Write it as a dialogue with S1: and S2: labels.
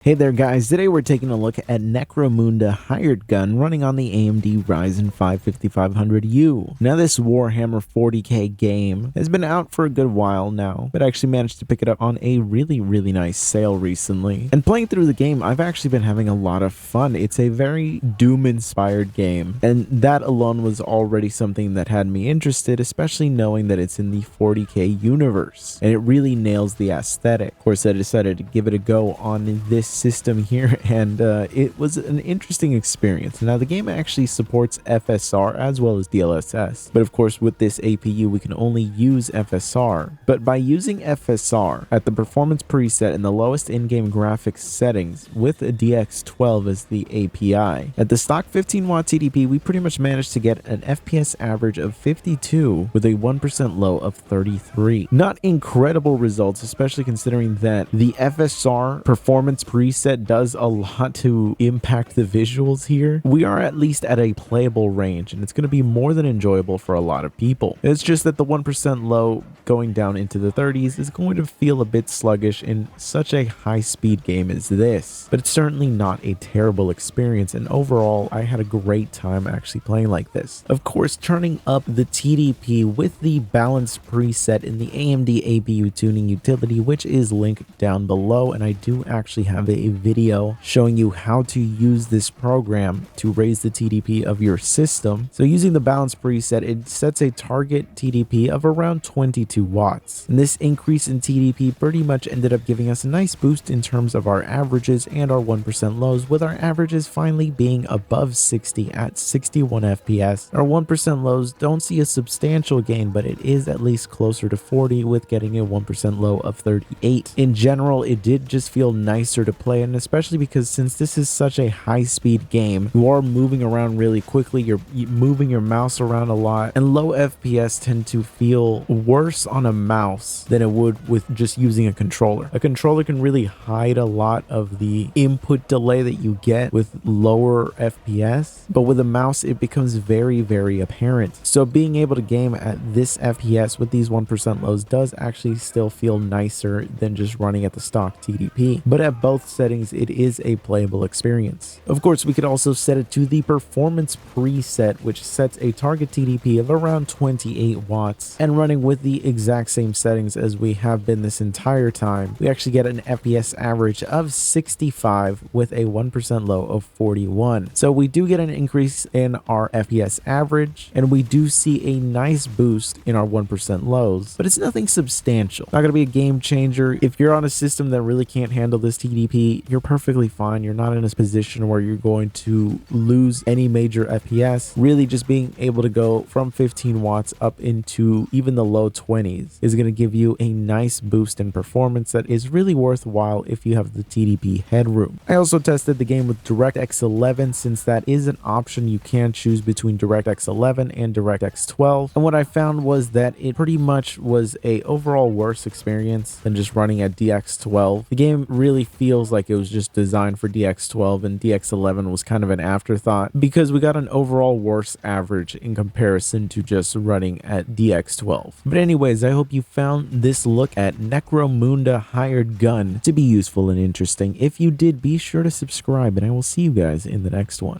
S1: Hey there guys, today we're taking a look at Necromunda Hired Gun running on the AMD Ryzen 5 5500U. Now this Warhammer 40k game has been out for a good while now, but I actually managed to pick it up on a really nice sale recently. And playing through the game, I've actually been having a lot of fun. It's a very Doom-inspired game, and that alone was already something that had me interested, especially knowing that it's in the 40k universe. And it really nails the aesthetic. Of course, I decided to give it a go on this system here, and it was an interesting experience. Now the game actually supports FSR as well as DLSS, but of course with this APU we can only use FSR. But by using FSR at the performance preset in the lowest in-game graphics settings with a DX12 as the API, at the stock 15 watt TDP we pretty much managed to get an FPS average of 52 with a 1% low of 33. Not incredible results, especially considering that the FSR performance preset does a lot to impact the visuals here. We are at least at a playable range, and it's going to be more than enjoyable for a lot of people. It's just that the 1% low going down into the 30s is going to feel a bit sluggish in such a high-speed game as this, but it's certainly not a terrible experience, and overall I had a great time actually playing like this. Of course, turning up the TDP with the balance preset in the AMD APU tuning utility, which is linked down below, and I do actually have a video showing you how to use this program to raise the TDP of your system. So using the balance preset, it sets a target TDP of around 22 watts. And this increase in TDP pretty much ended up giving us a nice boost in terms of our averages and our 1% lows, with our averages finally being above 60 at 61 FPS. Our 1% lows don't see a substantial gain, but it is at least closer to 40 with getting a 1% low of 38. In general, it did just feel nicer to play, and especially because since this is such a high-speed game, you are moving around really quickly, you're moving your mouse around a lot, and low FPS tend to feel worse on a mouse than it would with just using a controller. A controller can really hide a lot of the input delay that you get with lower FPS, but with a mouse it becomes very apparent. So being able to game at this FPS with these 1% lows does actually still feel nicer than just running at the stock TDP, but at both settings it is a playable experience. Of course, we could also set it to the performance preset, which sets a target TDP of around 28 watts, and running with the exact same settings as we have been this entire time, we actually get an FPS average of 65 with a 1% low of 41. So we do get an increase in our FPS average, and we do see a nice boost in our 1% lows, but it's nothing substantial. Not going to be a game changer. If you're on a system that really can't handle this TDP, you're perfectly fine. You're not in a position where you're going to lose any major FPS. Really just being able to go from 15 watts up into even the low 20s is going to give you a nice boost in performance that is really worthwhile if you have the TDP headroom. I also tested the game with DirectX 11, since that is an option. You can choose between DirectX 11 and DirectX 12, and what I found was that it pretty much was a overall worse experience than just running at DX12. The game really feels like it was just designed for DX12, and DX11 was kind of an afterthought because we got an overall worse average in comparison to just running at DX12. But anyways, I hope you found this look at Necromunda Hired Gun to be useful and interesting. If you did, be sure to subscribe, and I will see you guys in the next one.